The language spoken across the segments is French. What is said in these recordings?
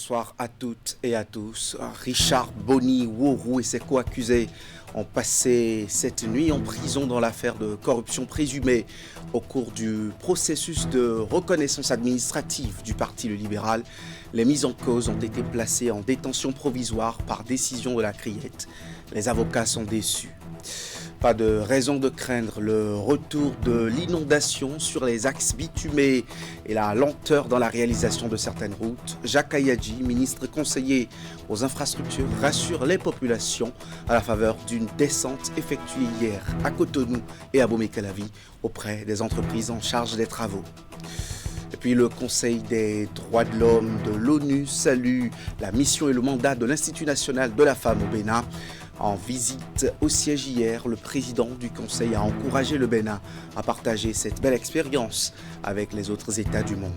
Bonsoir à toutes et à tous. Richard Boni Wourou et ses co-accusés ont passé cette nuit en prison dans l'affaire de corruption présumée au cours du processus de reconnaissance administrative du Parti libéral. Les mises en cause ont été placées en détention provisoire par décision de la criette. Les avocats sont déçus. Pas de raison de craindre le retour de l'inondation sur les axes bitumés et la lenteur dans la réalisation de certaines routes. Jacques Ayadji, ministre conseiller aux infrastructures, rassure les populations à la faveur d'une descente effectuée hier à Cotonou et à Bomey-Calavi auprès des entreprises en charge des travaux. Et puis le Conseil des droits de l'homme de l'ONU salue la mission et le mandat de l'Institut national de la femme au Bénin. En visite au siège hier, le président du Conseil a encouragé le Bénin à partager cette belle expérience avec les autres États du monde.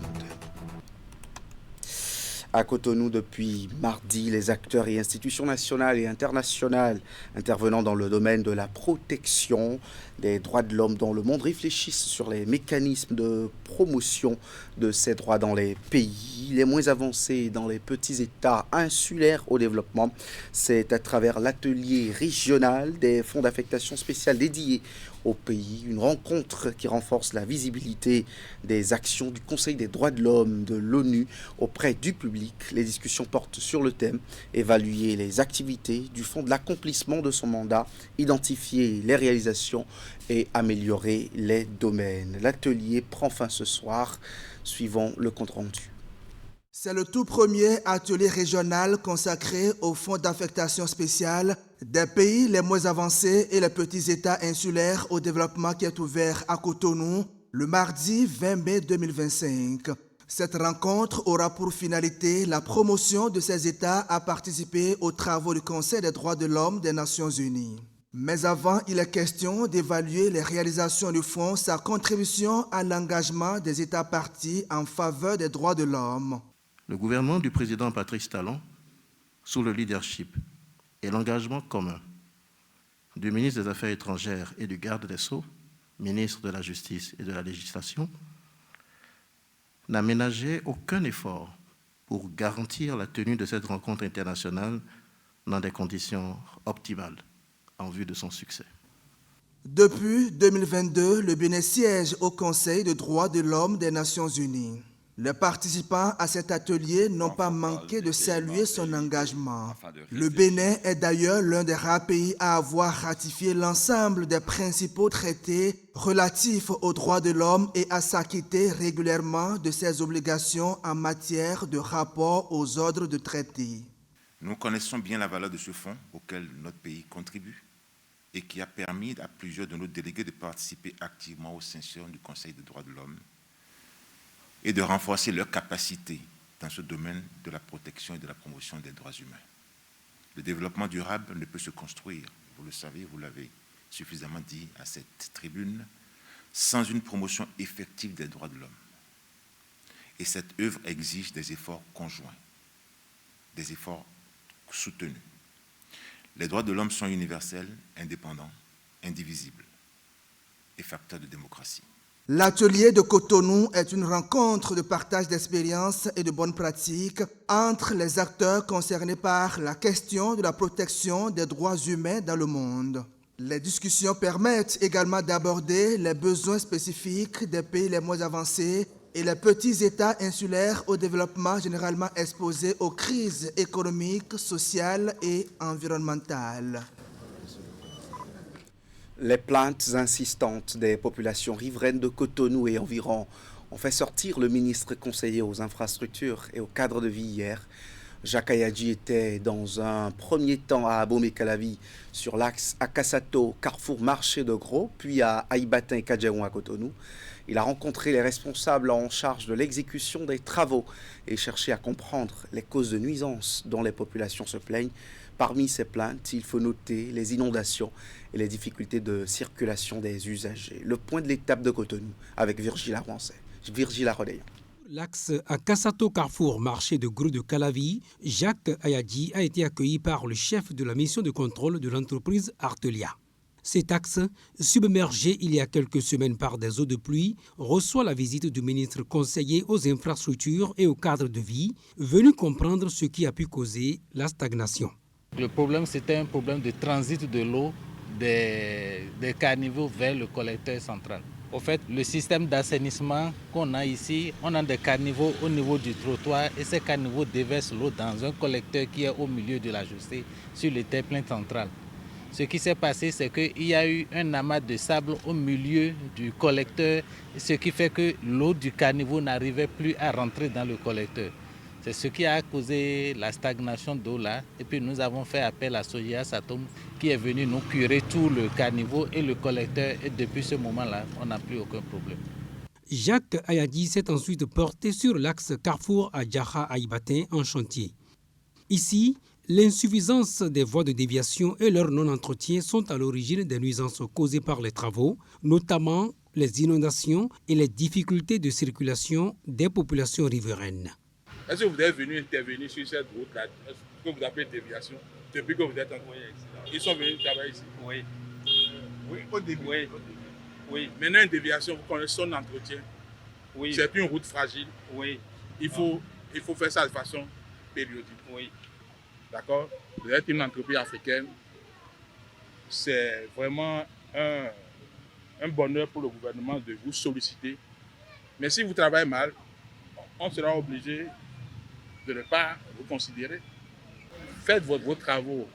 À Cotonou, depuis mardi, les acteurs et institutions nationales et internationales intervenant dans le domaine de la protection des droits de l'homme dans le monde réfléchissent sur les mécanismes de promotion de ces droits dans les pays les moins avancés, dans les petits États insulaires au développement. C'est à travers l'atelier régional des fonds d'affectation spéciale dédiés au pays, une rencontre qui renforce la visibilité des actions du Conseil des droits de l'homme de l'ONU auprès du public. Les discussions portent sur le thème « Évaluer les activités du Fonds de l'accomplissement de son mandat, identifier les réalisations et améliorer les domaines ». L'atelier prend fin ce soir, suivant le compte-rendu. C'est le tout premier atelier régional consacré au Fonds d'affectation spéciale des pays les moins avancés et les petits États insulaires au développement qui est ouvert à Cotonou le mardi 20 mai 2025. Cette rencontre aura pour finalité la promotion de ces États à participer aux travaux du Conseil des droits de l'homme des Nations Unies. Mais avant, il est question d'évaluer les réalisations du Fonds, sa contribution à l'engagement des États parties en faveur des droits de l'homme. Le gouvernement du président Patrice Talon, sous le leadership et l'engagement commun du ministre des Affaires étrangères et du garde des Sceaux, ministre de la Justice et de la Législation, n'a ménagé aucun effort pour garantir la tenue de cette rencontre internationale dans des conditions optimales en vue de son succès. Depuis 2022, le Bénin siège au Conseil des droits de l'homme des Nations Unies. Les participants à cet atelier n'ont pas manqué de saluer son engagement. Le Bénin est d'ailleurs l'un des rares pays à avoir ratifié l'ensemble des principaux traités relatifs aux droits de l'homme et à s'acquitter régulièrement de ses obligations en matière de rapport aux ordres de traité. Nous connaissons bien la valeur de ce fonds auquel notre pays contribue et qui a permis à plusieurs de nos délégués de participer activement aux sessions du Conseil des droits de l'homme et de renforcer leurs capacités dans ce domaine de la protection et de la promotion des droits humains. Le développement durable ne peut se construire, vous le savez, vous l'avez suffisamment dit à cette tribune, sans une promotion effective des droits de l'homme. Et cette œuvre exige des efforts conjoints, des efforts soutenus. Les droits de l'homme sont universels, indépendants, indivisibles et facteurs de démocratie. L'atelier de Cotonou est une rencontre de partage d'expériences et de bonnes pratiques entre les acteurs concernés par la question de la protection des droits humains dans le monde. Les discussions permettent également d'aborder les besoins spécifiques des pays les moins avancés et les petits États insulaires au développement généralement exposés aux crises économiques, sociales et environnementales. Les plaintes insistantes des populations riveraines de Cotonou et environ ont fait sortir le ministre conseiller aux infrastructures et au cadre de vie hier. Jacques Ayadji était dans un premier temps à Bomey-Calavi sur l'axe Akasato, Carrefour Marché de Gros, puis à Aïbatin et Kadjeron à Cotonou. Il a rencontré les responsables en charge de l'exécution des travaux et cherché à comprendre les causes de nuisances dont les populations se plaignent. Parmi ces plaintes, il faut noter les inondations et les difficultés de circulation des usagers. Le point de l'étape de Cotonou avec Virgile Arodeyan. L'axe Akasato Carrefour Marché de Gros de Calavi, Jacques Ayadji a été accueilli par le chef de la mission de contrôle de l'entreprise Artelia. Cet axe, submergé il y a quelques semaines par des eaux de pluie, reçoit la visite du ministre conseiller aux infrastructures et au cadre de vie, venu comprendre ce qui a pu causer la stagnation. Le problème, c'était un problème de transit de l'eau des caniveaux vers le collecteur central. Au fait, le système d'assainissement qu'on a ici, on a des caniveaux au niveau du trottoir et ces caniveaux déversent l'eau dans un collecteur qui est au milieu de la chaussée sur le terre-plein central. Ce qui s'est passé, c'est qu'il y a eu un amas de sable au milieu du collecteur, ce qui fait que l'eau du caniveau n'arrivait plus à rentrer dans le collecteur. C'est ce qui a causé la stagnation d'eau là. Et puis nous avons fait appel à Sogea Satom qui est venu nous curer tout le caniveau et le collecteur. Et depuis ce moment-là, on n'a plus aucun problème. Jacques Ayadi s'est ensuite porté sur l'axe Carrefour à Djaha-Aïbatin en chantier. Ici, l'insuffisance des voies de déviation et leur non-entretien sont à l'origine des nuisances causées par les travaux, notamment les inondations et les difficultés de circulation des populations riveraines. Est-ce que vous êtes venu intervenir sur cette route-là, ce que vous appelez déviation, depuis que vous êtes en train? Ils sont venus travailler ici? Oui. Oui, au début? Oui. Oui. Maintenant, une déviation, vous connaissez son entretien. Oui. C'est une route fragile. Oui. Il faut faire ça de façon périodique. Oui. D'accord? Vous êtes une entreprise africaine. C'est vraiment un bonheur pour le gouvernement de vous solliciter. Mais si vous travaillez mal, on sera obligé de ne pas vous considérer. Faites vos travaux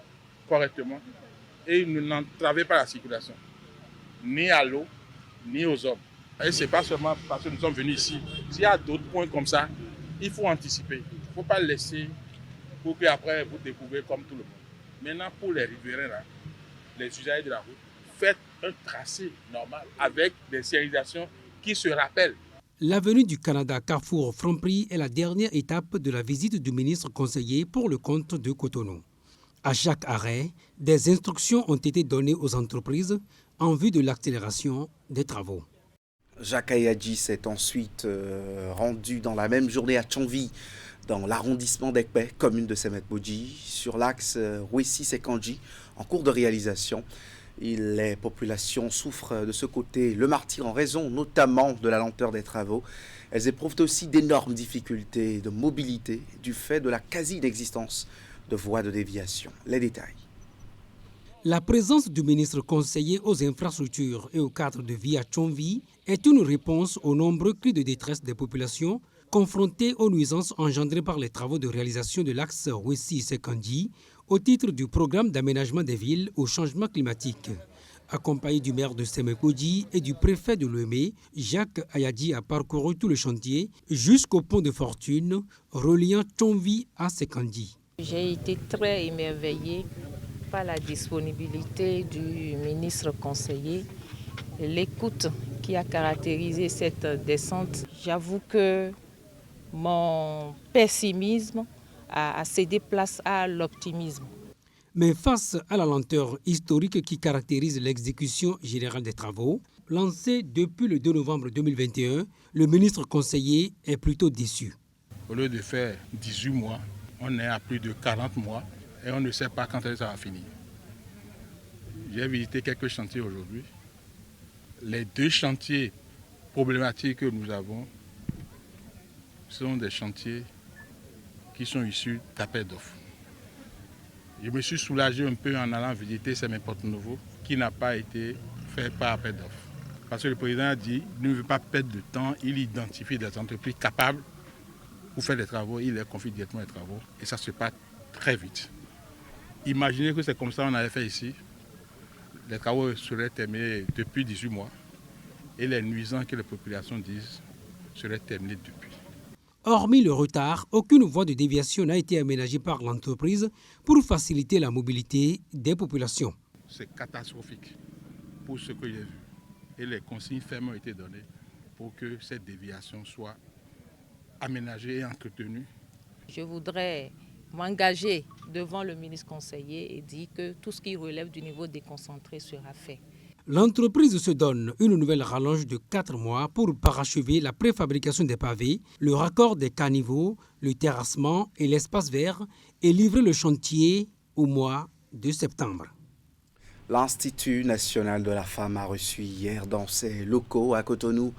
correctement et n'entravez pas la circulation, ni à l'eau, ni aux hommes. Et ce n'est pas seulement parce que nous sommes venus ici. S'il y a d'autres points comme ça, il faut anticiper. Il ne faut pas laisser pour qu'après vous découvrez comme tout le monde. Maintenant, pour les riverains, là, les usagers de la route, faites un tracé normal avec des signalisations qui se rappellent. L'avenue du Canada Carrefour Franprix est la dernière étape de la visite du ministre conseiller pour le compte de Cotonou. À chaque arrêt, des instructions ont été données aux entreprises en vue de l'accélération des travaux. Jacques Ayadi s'est ensuite rendu dans la même journée à Tchonvi, dans l'arrondissement d'Ekpé, commune de Semet-Bodji, sur l'axe Rouessi-Sekandji, en cours de réalisation. Les populations souffrent de ce côté le martyre en raison notamment de la lenteur des travaux. Elles éprouvent aussi d'énormes difficultés de mobilité du fait de la quasi-inexistence de voies de déviation. Les détails. La présence du ministre conseiller aux infrastructures et au cadre de vie à Tchonvi est une réponse aux nombreux cris de détresse des populations confrontées aux nuisances engendrées par les travaux de réalisation de l'axe Rouessi-Sekandji au titre du programme d'aménagement des villes au changement climatique. Accompagné du maire de Semet-Bodji et du préfet de Lomé, Jacques Ayadi a parcouru tout le chantier jusqu'au pont de Fortune reliant Tchonvi à Sekandji. J'ai été très émerveillée par la disponibilité du ministre conseiller et l'écoute qui a caractérisé cette descente. J'avoue que mon pessimisme a cédé place à l'optimisme. Mais face à la lenteur historique qui caractérise l'exécution générale des travaux, lancée depuis le 2 novembre 2021, le ministre conseiller est plutôt déçu. Au lieu de faire 18 mois, on est à plus de 40 mois et on ne sait pas quand ça va finir. J'ai visité quelques chantiers aujourd'hui. Les deux chantiers problématiques que nous avons sont des chantiers qui sont issus d'appels d'offres. Je me suis soulagé un peu en allant visiter Semet-Porte-Nouveau qui n'a pas été fait par appel d'offres. Parce que le président a dit qu'il ne veut pas perdre de temps, il identifie des entreprises capables pour faire des travaux, il les confie directement les travaux et ça se passe très vite. Imaginez que c'est comme ça qu'on avait fait ici. Les travaux seraient terminés depuis 18 mois et les nuisances que les populations disent seraient terminés depuis. Hormis le retard, aucune voie de déviation n'a été aménagée par l'entreprise pour faciliter la mobilité des populations. C'est catastrophique pour ce que j'ai vu. Et les consignes fermes ont été données pour que cette déviation soit aménagée et entretenue. Je voudrais m'engager devant le ministre conseiller et dire que tout ce qui relève du niveau déconcentré sera fait. L'entreprise se donne une nouvelle rallonge de 4 mois pour parachever la préfabrication des pavés, le raccord des caniveaux, le terrassement et l'espace vert et livrer le chantier au mois de septembre. L'Institut national de la femme a reçu hier dans ses locaux à Cotonou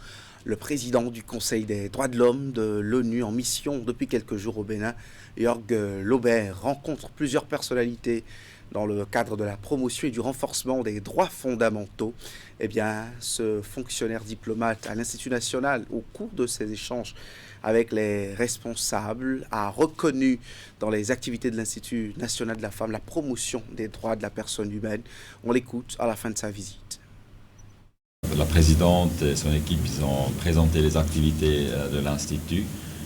le président du Conseil des droits de l'homme de l'ONU en mission depuis quelques jours au Bénin. Jörg Laubert rencontre plusieurs personnalités dans le cadre de la promotion et du renforcement des droits fondamentaux. Eh bien, ce fonctionnaire diplomate à l'Institut national, au cours de ses échanges avec les responsables, a reconnu dans les activités de l'Institut national de la femme la promotion des droits de la personne humaine. On l'écoute à la fin de sa visite. La présidente et son équipe ils ont présenté les activités de l'Institut,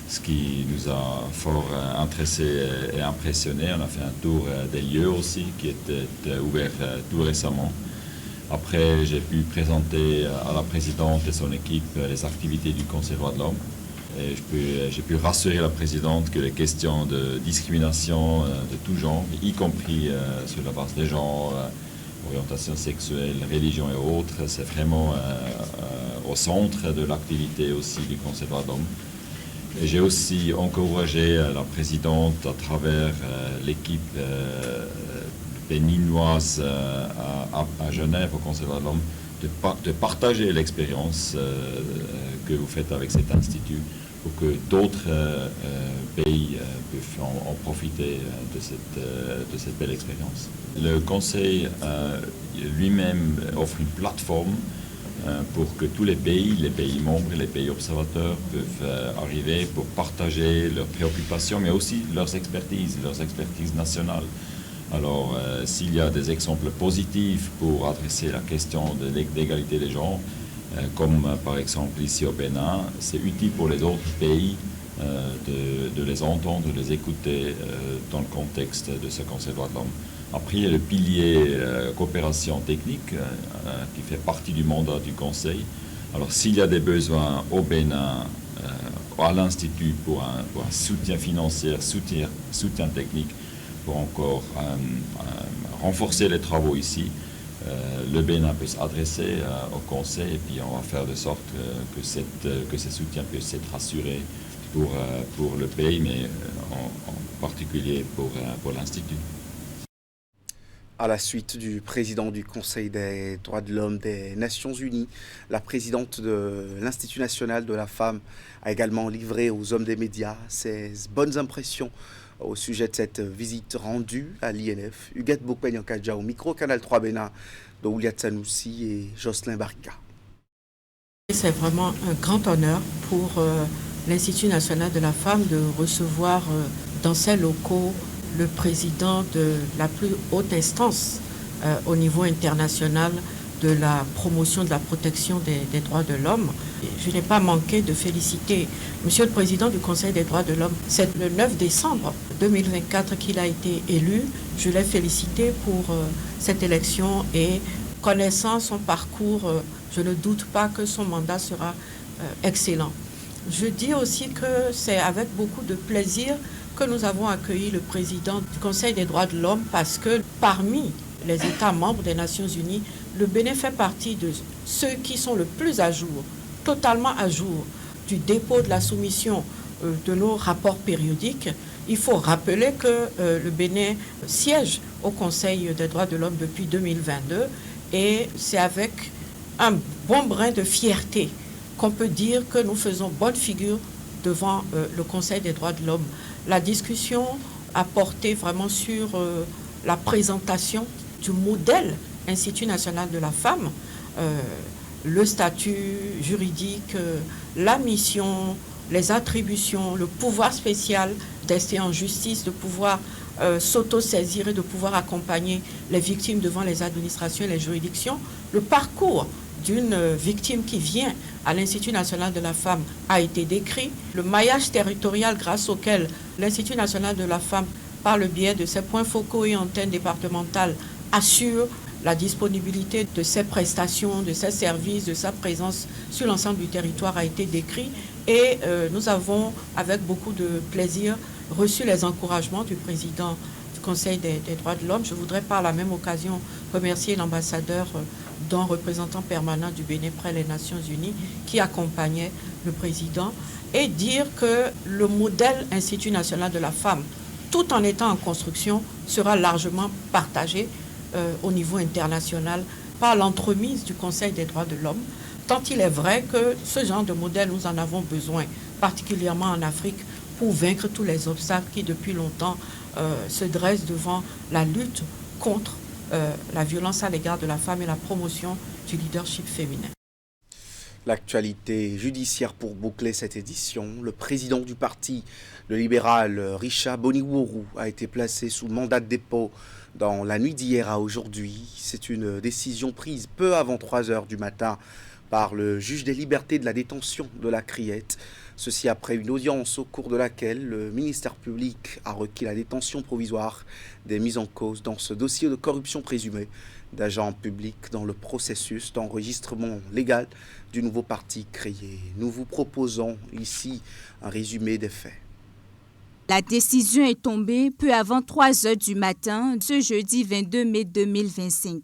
ce qui nous a fort intéressés et impressionnés. On a fait un tour des lieux aussi qui étaient ouverts tout récemment. Après, j'ai pu présenter à la présidente et son équipe les activités du Conseil des droits de l'homme. J'ai pu rassurer la présidente que les questions de discrimination de tout genre, y compris sur la base des genres, orientation sexuelle, religion et autres, c'est vraiment au centre de l'activité aussi du Conseil des droits de l'homme. Et j'ai aussi encouragé la présidente à travers l'équipe béninoise à Genève au Conseil des droits de l'homme de partager l'expérience que vous faites avec cet institut pour que d'autres pays puissent en profiter de cette belle expérience. Le Conseil lui-même offre une plateforme pour que tous les pays membres et les pays observateurs peuvent arriver pour partager leurs préoccupations, mais aussi leurs expertises nationales. Alors, s'il y a des exemples positifs pour adresser la question de l'égalité des genres, comme par exemple ici au Bénin, c'est utile pour les autres pays de les entendre, de les écouter dans le contexte de ce Conseil des droits de l'homme. Après, il y a le pilier coopération technique qui fait partie du mandat du Conseil. Alors, s'il y a des besoins au Bénin, à l'Institut pour un soutien financier, soutien technique, pour encore renforcer les travaux ici, le Bénin peut s'adresser au Conseil et puis on va faire de sorte que ce soutien puisse être assuré pour le pays, mais en particulier pour l'Institut. À la suite du président du Conseil des droits de l'homme des Nations Unies, la présidente de l'Institut national de la femme a également livré aux hommes des médias ses bonnes impressions au sujet de cette visite rendue à l'INF. Huguette Bokwenyankadja au micro Canal 3 Bénin de Ouliat Sanoussi et Jocelyn Barika. C'est vraiment un grand honneur pour l'Institut national de la femme de recevoir dans ses locaux le président de la plus haute instance au niveau international de la promotion de la protection des droits de l'homme. Je n'ai pas manqué de féliciter Monsieur le Président du Conseil des droits de l'homme. C'est le 9 décembre 2024 qu'il a été élu. Je l'ai félicité pour cette élection et connaissant son parcours, je ne doute pas que son mandat sera excellent. Je dis aussi que c'est avec beaucoup de plaisir que nous avons accueilli le président du Conseil des droits de l'homme parce que parmi les États membres des Nations Unies, le Bénin fait partie de ceux qui sont le plus à jour, totalement à jour du dépôt de la soumission de nos rapports périodiques. Il faut rappeler que le Bénin siège au Conseil des droits de l'homme depuis 2022 et c'est avec un bon brin de fierté qu'on peut dire que nous faisons bonne figure devant le Conseil des droits de l'homme. La discussion a porté vraiment sur la présentation du modèle Institut national de la femme, le statut juridique, la mission, les attributions, le pouvoir spécial d'ester en justice, de pouvoir s'auto-saisir et de pouvoir accompagner les victimes devant les administrations et les juridictions. Le parcours d'une victime qui vient à l'Institut national de la femme a été décrit. Le maillage territorial grâce auquel l'Institut national de la femme, par le biais de ses points focaux et antennes départementales, assure la disponibilité de ses prestations, de ses services, de sa présence sur l'ensemble du territoire a été décrit. Et nous avons, avec beaucoup de plaisir, reçu les encouragements du président du Conseil des droits de l'homme. Je voudrais par la même occasion remercier l'ambassadeur d'un représentant permanent du Bénin près les Nations Unies qui accompagnait le président et dire que le modèle Institut national de la femme, tout en étant en construction, sera largement partagé au niveau international par l'entremise du Conseil des droits de l'homme, tant il est vrai que ce genre de modèle, nous en avons besoin, particulièrement en Afrique, pour vaincre tous les obstacles qui depuis longtemps se dressent devant la lutte contre la violence à l'égard de la femme et la promotion du leadership féminin. L'actualité judiciaire pour boucler cette édition, le président du parti, le libéral Richard Boniworu, a été placé sous mandat de dépôt dans la nuit d'hier à aujourd'hui. C'est une décision prise peu avant 3 heures du matin par le juge des libertés de la détention de la Criette. Ceci après une audience au cours de laquelle le ministère public a requis la détention provisoire des mises en cause dans ce dossier de corruption présumée d'agents publics dans le processus d'enregistrement légal du nouveau parti créé. Nous vous proposons ici un résumé des faits. La décision est tombée peu avant 3 heures du matin, ce jeudi 22 mai 2025.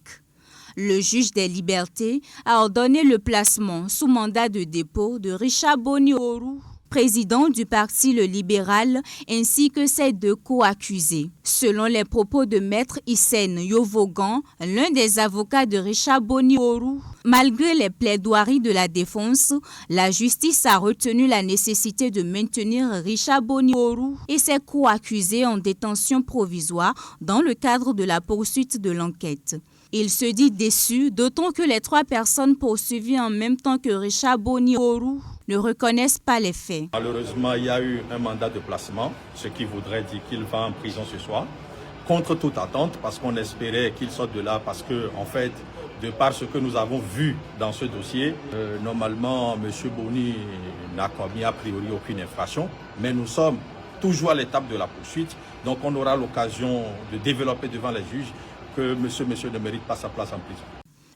Le juge des libertés a ordonné le placement sous mandat de dépôt de Richard Boniworu, président du parti Le Libéral, ainsi que ses 2 co-accusés. Selon les propos de Maître Hissène Yovogan, l'un des avocats de Richard Boniworu, malgré les plaidoiries de la défense, la justice a retenu la nécessité de maintenir Richard Boniworu et ses co-accusés en détention provisoire dans le cadre de la poursuite de l'enquête. Il se dit déçu, d'autant que les 3 personnes poursuivies en même temps que Richard Boniworu ne reconnaissent pas les faits. Malheureusement, il y a eu un mandat de placement, ce qui voudrait dire qu'il va en prison ce soir, contre toute attente, parce qu'on espérait qu'il sorte de là, parce que, en fait, de par ce que nous avons vu dans ce dossier, normalement, M. Boni n'a commis a priori aucune infraction, mais nous sommes toujours à l'étape de la poursuite, donc on aura l'occasion de développer devant les juges que monsieur ne mérite pas sa place en prison.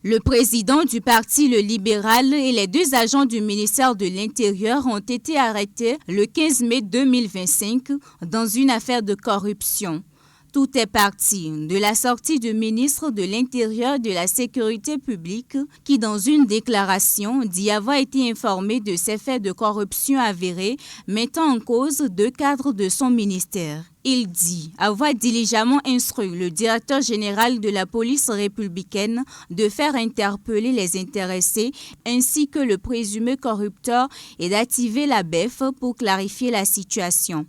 Le président du parti Le Libéral et les 2 agents du ministère de l'Intérieur ont été arrêtés le 15 mai 2025 dans une affaire de corruption. Tout est parti de la sortie du ministre de l'Intérieur et de la Sécurité publique qui, dans une déclaration, dit avoir été informé de ces faits de corruption avérés mettant en cause 2 cadres de son ministère. Il dit avoir diligemment instruit le directeur général de la police républicaine de faire interpeller les intéressés ainsi que le présumé corrupteur et d'activer la BEF pour clarifier la situation.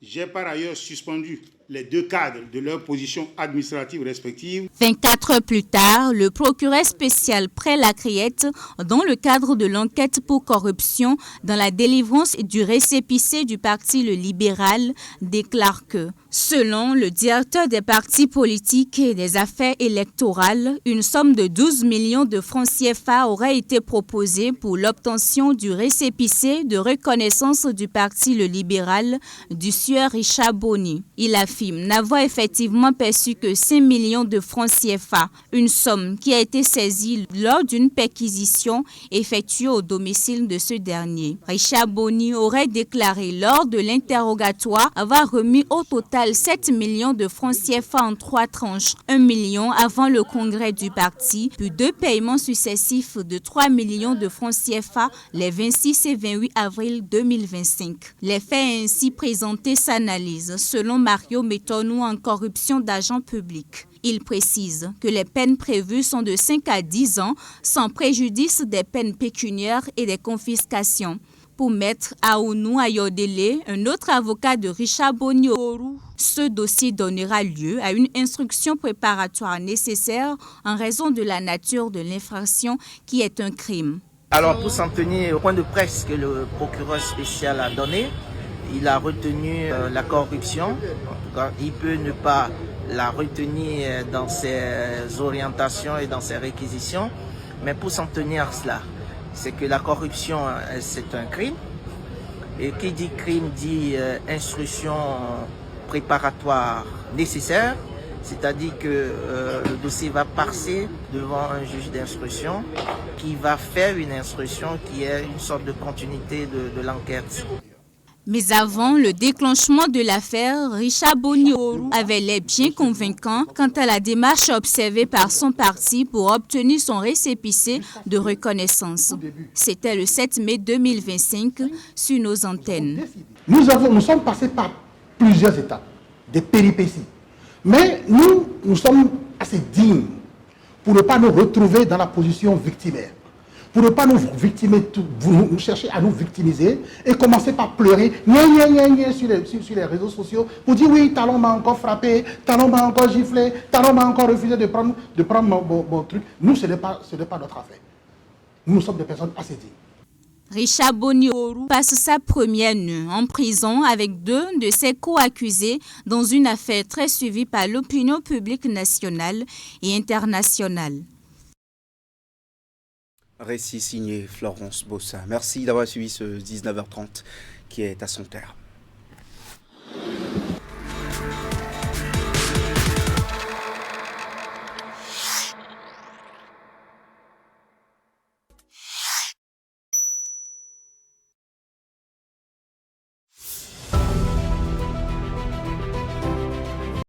J'ai par ailleurs suspendu les 2 cadres de leurs positions administratives respectives. 24 heures plus tard, le procureur spécial Près la Criette, dans le cadre de l'enquête pour corruption dans la délivrance du récépissé du parti Le Libéral, déclare que, selon le directeur des partis politiques et des affaires électorales, une somme de 12 millions de francs CFA aurait été proposée pour l'obtention du récépissé de reconnaissance du parti Le Libéral du sieur Richard Boni. Il affirme n'avoir effectivement perçu que 5 millions de francs CFA, une somme qui a été saisie lors d'une perquisition effectuée au domicile de ce dernier. Richard Boni aurait déclaré lors de l'interrogatoire avoir remis au total 7 millions de francs CFA en 3 tranches, 1 million avant le congrès du parti, puis 2 paiements successifs de 3 millions de francs CFA les 26 et 28 avril 2025. Les faits ainsi présentés s'analysent selon Mario Métonou en corruption d'agents publics. Il précise que les peines prévues sont de 5 à 10 ans, sans préjudice des peines pécuniaires et des confiscations. Pour Maître Aounou Ayodele, un autre avocat de Richard Boniworu, ce dossier donnera lieu à une instruction préparatoire nécessaire en raison de la nature de l'infraction qui est un crime. Alors pour s'en tenir au point de presse que le procureur spécial a donné, il a retenu la corruption. En tout cas, il peut ne pas la retenir dans ses orientations et dans ses réquisitions, mais pour s'en tenir à cela, c'est que la corruption, c'est un crime. Et qui dit crime dit instruction préparatoire nécessaire, c'est-à-dire que le dossier va passer devant un juge d'instruction qui va faire une instruction qui est une sorte de continuité de l'enquête. Mais avant le déclenchement de l'affaire, Richard Boniworu avait l'air bien convaincant quant à la démarche observée par son parti pour obtenir son récépissé de reconnaissance. C'était le 7 mai 2025 sur nos antennes. Nous sommes passés par plusieurs étapes, des péripéties. Mais nous sommes assez dignes pour ne pas nous retrouver dans la position victimaire, pour ne pas nous victimer, vous cherchez à nous victimiser et commencer par pleurer sur les réseaux sociaux pour dire oui, Talon m'a encore frappé, Talon m'a encore giflé, Talon m'a encore refusé de prendre mon truc. Nous, ce n'est pas notre affaire. Nous sommes des personnes assez dignes. Richard Boni passe sa première nuit en prison avec 2 de ses co-accusés dans une affaire très suivie par l'opinion publique nationale et internationale. Récit signé Florence Bossa. Merci d'avoir suivi ce 19h30 qui est à son terme.